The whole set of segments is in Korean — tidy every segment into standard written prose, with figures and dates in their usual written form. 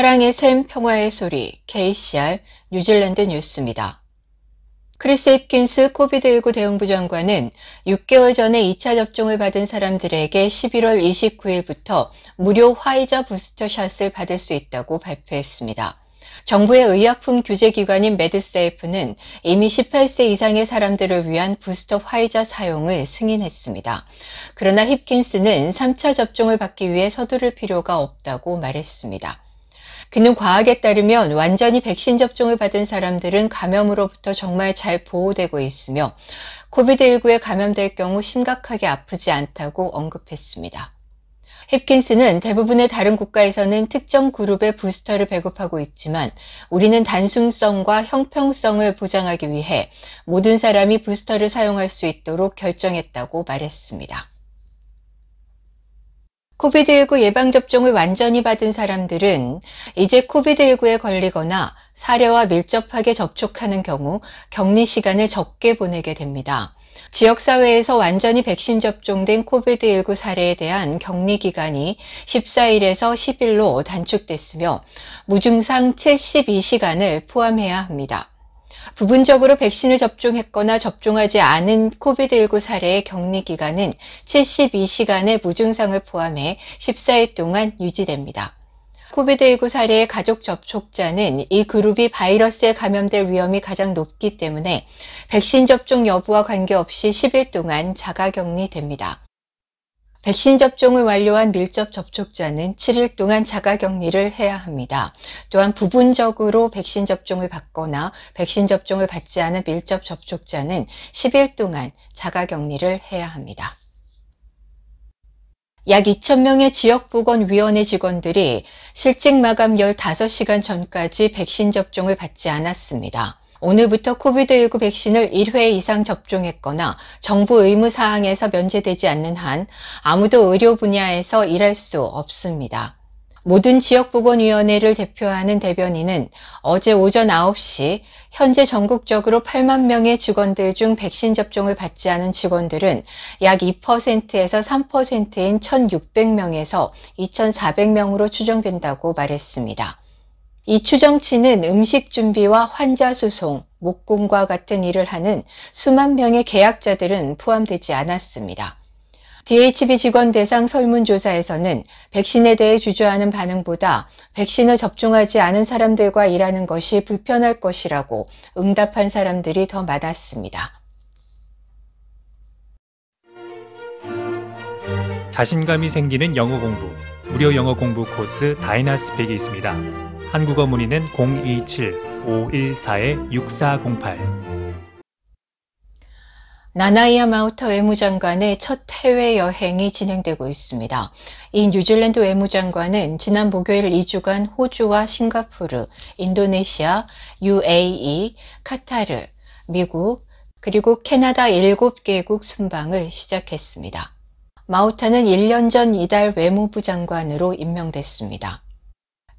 사랑의 샘, 평화의 소리, KCR, 뉴질랜드 뉴스입니다. 크리스 힙킨스 코비드19 대응부 장관은 6개월 전에 2차 접종을 받은 사람들에게 11월 29일부터 무료 화이자 부스터샷을 받을 수 있다고 발표했습니다. 정부의 의약품 규제기관인 메드세이프는 이미 18세 이상의 사람들을 위한 부스터 화이자 사용을 승인했습니다. 그러나 힙킨스는 3차 접종을 받기 위해 서두를 필요가 없다고 말했습니다. 그는 과학에 따르면 완전히 백신 접종을 받은 사람들은 감염으로부터 정말 잘 보호되고 있으며 코비드19에 감염될 경우 심각하게 아프지 않다고 언급했습니다. 힙킨스는 대부분의 다른 국가에서는 특정 그룹의 부스터를 배급하고 있지만 우리는 단순성과 형평성을 보장하기 위해 모든 사람이 부스터를 사용할 수 있도록 결정했다고 말했습니다. 코비드19 예방접종을 완전히 받은 사람들은 이제 코비드19에 걸리거나 사례와 밀접하게 접촉하는 경우 격리 시간을 적게 보내게 됩니다. 지역사회에서 완전히 백신 접종된 코비드19 사례에 대한 격리 기간이 14일에서 10일로 단축됐으며 무증상 72시간을 포함해야 합니다. 부분적으로 백신을 접종했거나 접종하지 않은 코비드19 사례의 격리 기간은 72시간의 무증상을 포함해 14일 동안 유지됩니다. 코비드19 사례의 가족 접촉자는 이 그룹이 바이러스에 감염될 위험이 가장 높기 때문에 백신 접종 여부와 관계없이 10일 동안 자가격리됩니다. 백신 접종을 완료한 밀접 접촉자는 7일 동안 자가격리를 해야 합니다. 또한 부분적으로 백신 접종을 받거나 백신 접종을 받지 않은 밀접 접촉자는 10일 동안 자가격리를 해야 합니다. 약 2,000명의 지역보건위원회 직원들이 실직 마감 15시간 전까지 백신 접종을 받지 않았습니다. 오늘부터 코비드19 백신을 1회 이상 접종했거나 정부 의무사항에서 면제되지 않는 한 아무도 의료 분야에서 일할 수 없습니다. 모든 지역보건위원회를 대표하는 대변인은 어제 오전 9시 현재 전국적으로 8만 명의 직원들 중 백신 접종을 받지 않은 직원들은 약 2%에서 3%인 1,600명에서 2,400명으로 추정된다고 말했습니다. 이 추정치는 음식 준비와 환자 수송, 목공과 같은 일을 하는 수만 명의 계약자들은 포함되지 않았습니다. DHB 직원 대상 설문조사에서는 백신에 대해 주저하는 반응보다 백신을 접종하지 않은 사람들과 일하는 것이 불편할 것이라고 응답한 사람들이 더 많았습니다. 자신감이 생기는 영어 공부, 무료 영어 공부 코스 다이나스펙이 있습니다. 한국어 문의는 027-514-6408. 나나이아 마우타 외무장관의 첫 해외여행이 진행되고 있습니다. 이 뉴질랜드 외무장관은 지난 목요일 2주간 호주와 싱가포르, 인도네시아, UAE, 카타르, 미국, 그리고 캐나다 7개국 순방을 시작했습니다. 마우타는 1년 전 이달 외무부 장관으로 임명됐습니다.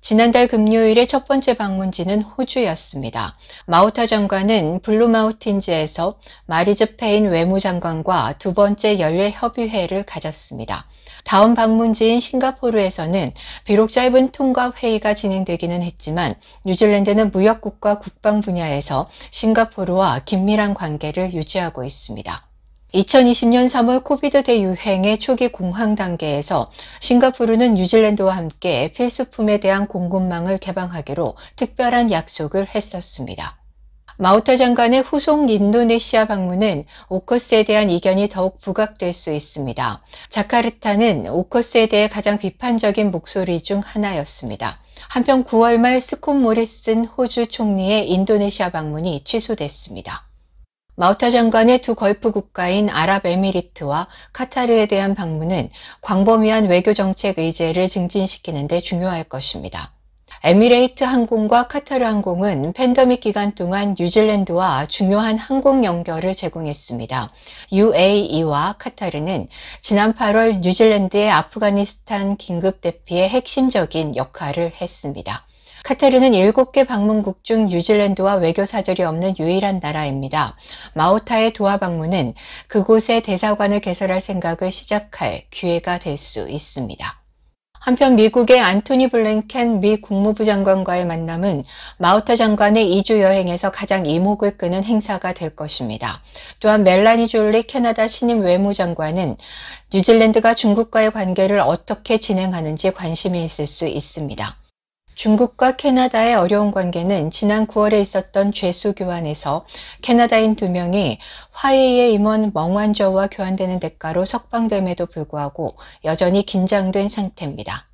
지난달 금요일의 첫 번째 방문지는 호주였습니다. 마우타 장관은 블루마우틴즈에서 마리즈 페인 외무장관과 두 번째 연례협의회를 가졌습니다. 다음 방문지인 싱가포르에서는 비록 짧은 통과회의가 진행되기는 했지만 뉴질랜드는 무역국과 국방 분야에서 싱가포르와 긴밀한 관계를 유지하고 있습니다. 2020년 3월 코비드 대유행의 초기 공황 단계에서 싱가포르는 뉴질랜드와 함께 필수품에 대한 공급망을 개방하기로 특별한 약속을 했었습니다. 마우타 장관의 후속 인도네시아 방문은 오커스에 대한 이견이 더욱 부각될 수 있습니다. 자카르타는 오커스에 대해 가장 비판적인 목소리 중 하나였습니다. 한편 9월 말 스콧 모리슨 호주 총리의 인도네시아 방문이 취소됐습니다. 마우타 장관의 두 걸프 국가인 아랍에미리트와 카타르에 대한 방문은 광범위한 외교정책 의제를 증진시키는 데 중요할 것입니다. 에미레이트 항공과 카타르 항공은 팬데믹 기간 동안 뉴질랜드와 중요한 항공 연결을 제공했습니다. UAE와 카타르는 지난 8월 뉴질랜드의 아프가니스탄 긴급 대피에 핵심적인 역할을 했습니다. 카타르는 7개 방문국 중 뉴질랜드와 외교 사절이 없는 유일한 나라입니다. 마우타의 도하 방문은 그곳에 대사관을 개설할 생각을 시작할 기회가 될 수 있습니다. 한편 미국의 안토니 블링켄 미 국무부 장관과의 만남은 마우터 장관의 2주 여행에서 가장 이목을 끄는 행사가 될 것입니다. 또한 멜라니 졸리 캐나다 신임 외무장관은 뉴질랜드가 중국과의 관계를 어떻게 진행하는지 관심이 있을 수 있습니다. 중국과 캐나다의 어려운 관계는 지난 9월에 있었던 죄수 교환에서 캐나다인 2명이 화해의 임원 멍완저우와 교환되는 대가로 석방됨에도 불구하고 여전히 긴장된 상태입니다.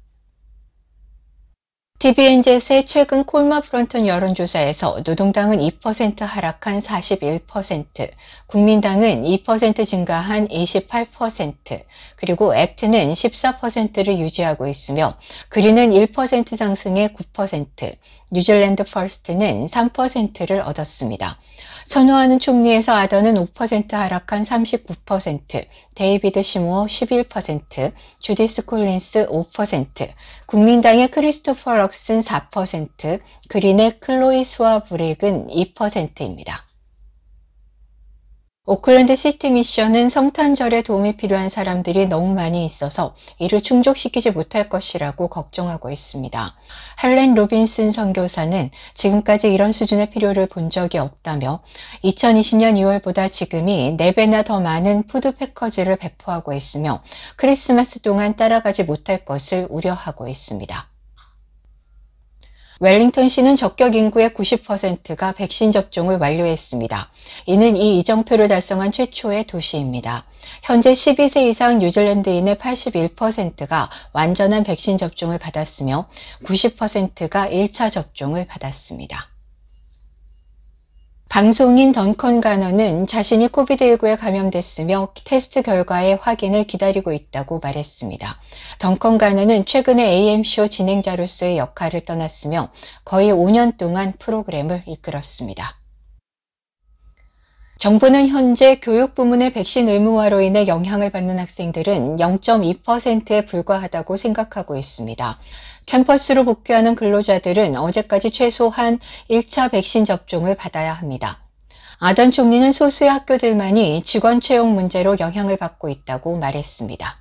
TVNZ의 최근 콜마 프론턴 여론조사에서 노동당은 2% 하락한 41%, 국민당은 2% 증가한 28%, 그리고 액트는 14%를 유지하고 있으며 그린은 1% 상승해 9%, 뉴질랜드 퍼스트는 3%를 얻었습니다. 선호하는 총리에서 아더는 5% 하락한 39%, 데이비드 시모어 11%, 주디스 콜린스 5%, 국민당의 크리스토퍼 럭슨 4%, 그린의 클로이 스와브렉은 2%입니다. 오클랜드 시티 미션은 성탄절에 도움이 필요한 사람들이 너무 많이 있어서 이를 충족시키지 못할 것이라고 걱정하고 있습니다. 헬렌 로빈슨 선교사는 지금까지 이런 수준의 필요를 본 적이 없다며 2020년 2월보다 지금이 4배나 더 많은 푸드 패커지를 배포하고 있으며 크리스마스 동안 따라가지 못할 것을 우려하고 있습니다. 웰링턴시는 적격 인구의 90%가 백신 접종을 완료했습니다. 이는 이 이정표를 달성한 최초의 도시입니다. 현재 12세 이상 뉴질랜드인의 81%가 완전한 백신 접종을 받았으며 90%가 1차 접종을 받았습니다. 방송인 던컨 가너는 자신이 코비드19에 감염됐으며 테스트 결과의 확인을 기다리고 있다고 말했습니다. 던컨 가너는 최근에 AM쇼 진행자로서의 역할을 떠났으며 거의 5년 동안 프로그램을 이끌었습니다. 정부는 현재 교육 부문의 백신 의무화로 인해 영향을 받는 학생들은 0.2%에 불과하다고 생각하고 있습니다. 캠퍼스로 복귀하는 근로자들은 어제까지 최소한 1차 백신 접종을 받아야 합니다. 아던 총리는 소수의 학교들만이 직원 채용 문제로 영향을 받고 있다고 말했습니다.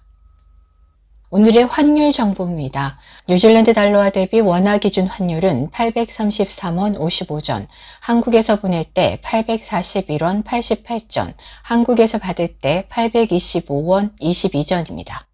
오늘의 환율 정보입니다. 뉴질랜드 달러화 대비 원화 기준 환율은 833원 55전, 한국에서 보낼 때 841원 88전, 한국에서 받을 때 825원 22전입니다.